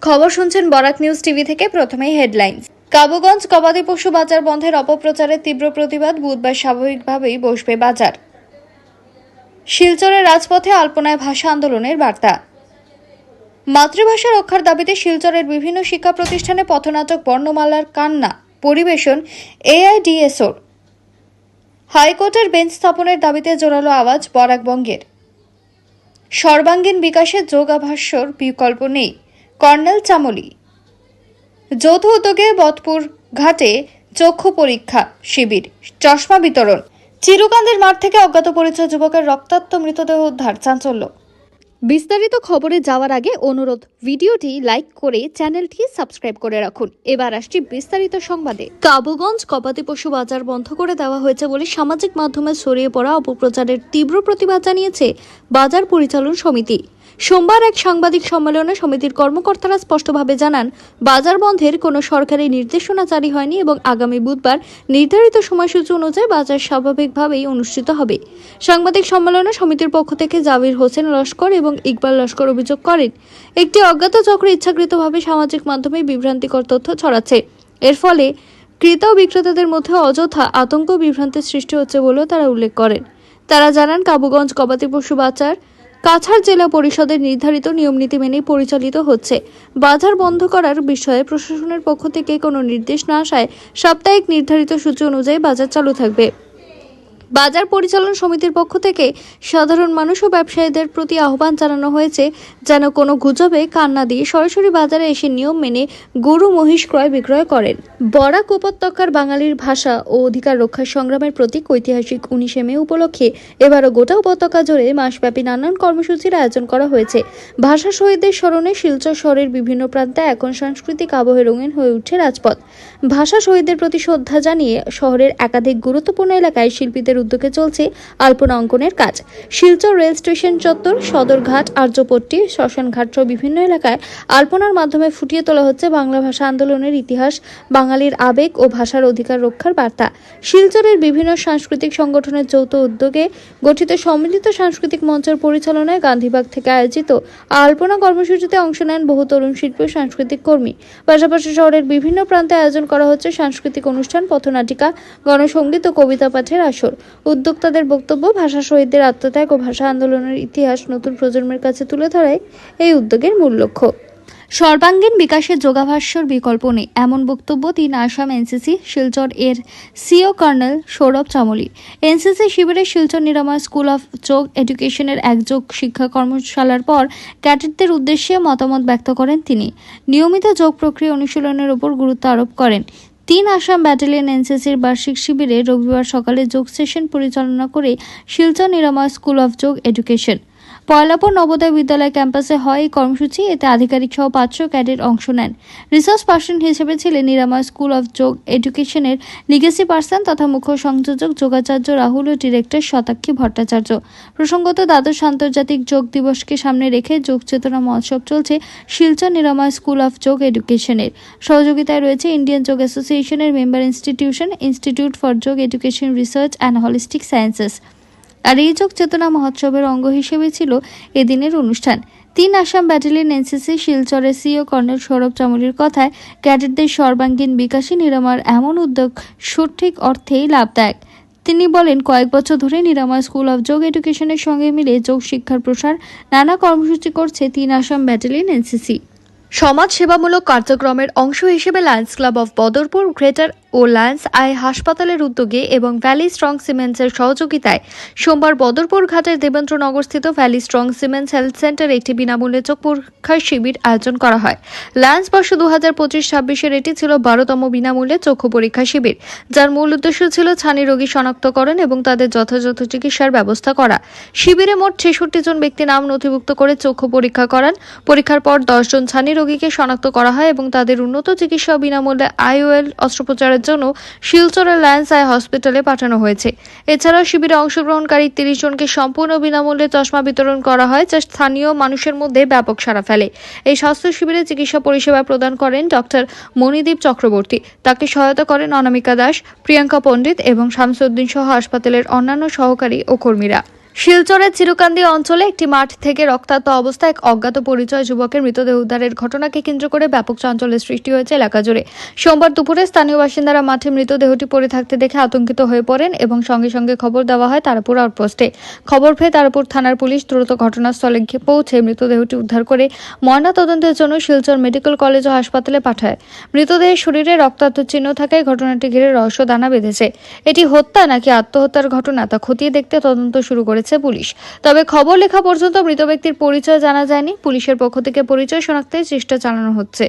খবর শুনছেন Barak news TV থেকে। প্রথমেই হেডলাইন্স। কাবুগঞ্জ গবাদি পশু বাজার বন্ধের অপপ্রচারের তীব্র প্রতিবাদ। বুধবার স্বাভাবিকভাবেই বসবে বাজার। শিলচরের রাজপথে আলপনায় ভাষা আন্দোলনের বার্তা। মাতৃভাষা রক্ষার দাবিতে শিলচরের বিভিন্ন শিক্ষা প্রতিষ্ঠানে পথনাটক, বর্ণমালার কান্না পরিবেশন এআইডিএসওর। হাইকোর্টের বেঞ্চ স্থাপনের দাবিতে জোরালো আওয়াজ বরাকবঙ্গের। সর্বাঙ্গীন বিকাশে যোগাভ্যাসর বিকল্প নেই, কর্নেল চামলি। যৌথ উদ্যোগে বদপুর ঘাটে চক্ষু পরীক্ষা শিবির, চশমা বিতরণ। চিরুকান্দির মাঠ থেকে অজ্ঞাত পরিচয় যুবকের রক্তাক্ত মৃতদেহ উদ্ধার, চাঞ্চল্য। বিস্তারিত খবরে যাওয়ার আগে অনুরোধ, ভিডিওটি লাইক করে চ্যানেলটি সাবস্ক্রাইব করে রাখুন। এবার আসছি বিস্তারিত সংবাদে। কাবুগঞ্জ গবাদি পশু বাজার বন্ধ করে দেওয়া হয়েছে বলে সামাজিক মাধ্যমে ছড়িয়ে পড়া অপপ্রচারের তীব্র প্রতিবাদ জানিয়েছে বাজার পরিচালন সমিতি। সোমবার এক সাংবাদিক সম্মেলনে সমিতির কর্মকর্তারা স্পষ্টভাবে জানান, বাজার বন্ধের কোনো সরকারি নির্দেশনা জারি হয়নি এবং আগামী বুধবার নির্ধারিত সময়সূচি অনুযায়ী বাজার স্বাভাবিকভাবেই অনুষ্ঠিত হবে। সাংবাদিক সম্মেলনে সমিতির পক্ষ থেকে জাবির হোসেন লস্কর এবং ইকবাল লস্কর অভিযোগ করেন, একটি অজ্ঞাত চক্র ইচ্ছাকৃতভাবে সামাজিক মাধ্যমে বিভ্রান্তিকর তথ্য ছড়াচ্ছে। এর ফলে ক্রেতা ও বিক্রেতাদের মধ্যে অযথা আতঙ্ক বিভ্রান্তির সৃষ্টি হচ্ছে বলেও তারা উল্লেখ করেন। তারা জানান, কাবুগঞ্জ গবাদি পশু বাজার কাছাড় জেলা পরিষদের নির্ধারিত নিয়মনীতি মেনেই পরিচালিত হচ্ছে। বাজার বন্ধ করার বিষয়ে প্রশাসনের পক্ষ থেকে কোনো নির্দেশ না আসায় সাপ্তাহিক নির্ধারিত সূচি অনুযায়ী বাজার চালু থাকবে। বাজার পরিচালন সমিতির পক্ষ থেকে সাধারণ মানুষ ও ব্যবসায়ীদের প্রতি আহ্বান জানানো হয়েছে, যেন কোনো গুজবে কান না দিয়ে সরাসরি বাজারে এসে নিয়ম মেনে গরু মহিষ ক্রয় বিক্রয় করেন। বরাক উপত্যকার বাঙালির ভাষা ও অধিকার রক্ষার সংগ্রামের প্রতীক ঐতিহাসিক 19শে মে উপলক্ষে এবারও গোটা উপত্যকা জুড়ে মাসব্যাপী নানান কর্মসূচির আয়োজন করা হয়েছে। ভাষা শহীদদের স্মরণে শিলচর শহরের বিভিন্ন প্রান্তে এখন সাংস্কৃতিক আবহে রঙিন হয়ে উঠছে রাজপথ। ভাষা শহীদদের প্রতি শ্রদ্ধা জানিয়ে শহরের একাধিক গুরুত্বপূর্ণ এলাকায় শিল্পীদের উদ্যোগে চলছে আলপনা অঙ্কনের কাজ। শিলচর রেল স্টেশন চত্বর, সদরঘাট, আর্যপট্টি, শ্মশানঘাট সহ বিভিন্ন এলাকায় আলপনার মাধ্যমে ফুটিয়ে তোলা হচ্ছে বাংলা ভাষা আন্দোলনের ইতিহাস, বাঙালির আবেগ ও ভাষার অধিকার রক্ষার বার্তা। শিলচরের বিভিন্ন সাংস্কৃতিক সংগঠনের যৌথ উদ্যোগে গঠিত সম্মিলিত সাংস্কৃতিক মঞ্চের পরিচালনায় গান্ধীবাগ থেকে আয়োজিত আলপনা কর্মসূচিতে অংশ নেন বহু তরুণ শিল্পী ও সাংস্কৃতিক কর্মী। পাশাপাশি শহরের বিভিন্ন প্রান্তে আয়োজন করা হচ্ছে সাংস্কৃতিক অনুষ্ঠান, পথনাটিকা, গণসঙ্গীত ও কবিতা পাঠের আসর। উদ্যোক্তাদের বক্তব্য, ভাষা শহীদদের আত্মত্যাগ ও ভাষা আন্দোলনের ইতিহাস নতুন প্রজন্মের কাছে তুলে ধরাই এই উদ্যোগের মূল লক্ষ্য। সর্বাঙ্গীন বিকাশে যোগাভ্যাসর বিকল্প নেই, এমন বক্তব্য তিন আসাম এনসিসি শিলচর এর সিও কর্নেল সৌরভ চামলি। এনসিসি শিবিরে শিলচর নিরাময় স্কুল অফ যোগ এডুকেশনের এক যোগ শিক্ষা কর্মশালার পর ক্যাডেটদের উদ্দেশ্যে মতামত ব্যক্ত করেন তিনি। নিয়মিত যোগ প্রক্রিয়া অনুশীলনের উপর গুরুত্ব আরোপ করেন। তিন আসাম ব্যাটালিয়ন এনসিসির বার্ষিক শিবিরে রবিবার সকালে যোগ সেশন পরিচালনা করে শিলচর নিরাময় স্কুল অফ যোগ এডুকেশন পয়লাপুর নবোদয় বিদ্যালয় ক্যাম্পাসে হয় এই কর্মসূচি। এতে আধিকারিক সহ 500 ক্যাডেট অংশ নেন। রিসার্চ পার্সন হিসেবে ছিলেন নিরাময় স্কুল অফ যোগ এডুকেশনের লিগেসি পার্সন তথা মুখ্য সংযোজক যোগাচার্য রাহুল ও ডিরেক্টর শতাক্ষী ভট্টাচার্য। প্রসঙ্গত, দ্বাদশ আন্তর্জাতিক যোগ দিবসকে সামনে রেখে যোগ চেতনা মহোৎসব চলছে শিলচর নিরাময় স্কুল অফ যোগ এডুকেশনের। সহযোগিতায় রয়েছে ইন্ডিয়ান যোগ অ্যাসোসিয়েশনের member institution, institute for Yoga education research and holistic sciences. আর এই যোগ চেতনা মহোৎসবের অঙ্গ হিসেবে ছিল এদিনের অনুষ্ঠান। তিন আসাম ব্যাটালিয়ন এনসিসি শিলচরের সিও কর্নেল সৌরভ চামলির কথায়, ক্যাডেটদের সর্বাঙ্গীন বিকাশী নিরাময়ের এমন উদ্যোগ সঠিক অর্থেই লাভদায়ক। তিনি বলেন, কয়েক বছর ধরে নিরাময় স্কুল অফ যোগ এডুকেশনের সঙ্গে মিলে যোগ শিক্ষার প্রসার নানা কর্মসূচি করছে তিন আসাম ব্যাটালিয়ন এনসিসি। সমাজ সেবামূলক কার্যক্রমের অংশ হিসেবে Lions Club of Badarpur Greater ও লায়ন্স আই হাসপাতালের উদ্যোগে এবং ভ্যালি স্ট্রং সিমেন্টসের সহযোগিতায় সোমবার বদরপুর ঘাটের দেবেন্দ্রনগরস্থিত ভ্যালি স্ট্রং সিমেন্টস হেলথ সেন্টারে একটি বিনামূল্যে চোখ পরীক্ষার শিবির আয়োজন করা হয়। লায়ন্স বর্ষ 2025-26-এর এটি ছিল 12তম বিনামূল্যে চক্ষু পরীক্ষা শিবির, যার মূল উদ্দেশ্য ছিল ছানি রোগী শনাক্তকরণ এবং তাদের যথাযথ চিকিৎসার ব্যবস্থা করা। শিবিরে মোট 66 জন ব্যক্তি নাম নথিভুক্ত করে চক্ষু পরীক্ষা করান। পরীক্ষার পর 10 জন ছানি রোগীকে শনাক্ত করা হয় এবং তাদের উন্নত চিকিৎসা বিনামূল্যে আইওএল অস্ত্রোপচারের জন্য শিলচরের লায়ন্স আই হসপিটালে পাঠানো হয়েছে। এছাড়াও শিবিরে অংশগ্রহণকারী 30 জনকে সম্পূর্ণ বিনামূল্যে চশমা বিতরণ করা হয়, যা স্থানীয় মানুষের মধ্যে ব্যাপক সাড়া ফেলে। এই স্বাস্থ্য শিবিরে চিকিৎসা পরিষেবা প্রদান করেন ডক্টর মণিদীপ চক্রবর্তী। তাকে সহায়তা করেন অনামিকা দাস, প্রিয়াঙ্কা পণ্ডিত এবং শামসুদ্দিন সহ হাসপাতালের অন্যান্য সহকারী ও কর্মীরা। শিলচরের চিরকান্দি অঞ্চলে একটি মাঠ থেকে রক্তাক্ত অবস্থায় এক অজ্ঞাত পরিচয় যুবকের মৃতদেহ উদ্ধারের ঘটনাকে কেন্দ্র করে ব্যাপক চাঞ্চল্যের সৃষ্টি হয়েছে এলাকা জুড়ে। সোমবার দুপুরে স্থানীয় বাসিন্দারা মাঠে মৃতদেহটি পড়ে থাকতে দেখে আতঙ্কিত হয়ে পড়েন এবং সঙ্গে সঙ্গে খবর দেওয়া হয় তারাপুর আউটপোস্টে। খবর পেয়ে তারাপুর থানার পুলিশ দ্রুত ঘটনাস্থলে পৌঁছে মৃতদেহটি উদ্ধার করে ময়নাতদন্তের জন্য শিলচর মেডিকেল কলেজ ও হাসপাতালে পাঠায়। মৃতদেহের শরীরে রক্তাক্ত চিহ্ন থাকায় ঘটনাটি ঘিরে রহস্য দানা বেঁধেছে। এটি হত্যা নাকি আত্মহত্যার ঘটনা তা খতিয়ে দেখতে তদন্ত শুরু করেছে পুলিশ। তবে খবর লেখা পর্যন্ত মৃত ব্যক্তির পরিচয় জানা যায়নি। পুলিশের পক্ষ থেকে পরিচয় শনাক্তের চেষ্টা চালানো হচ্ছে।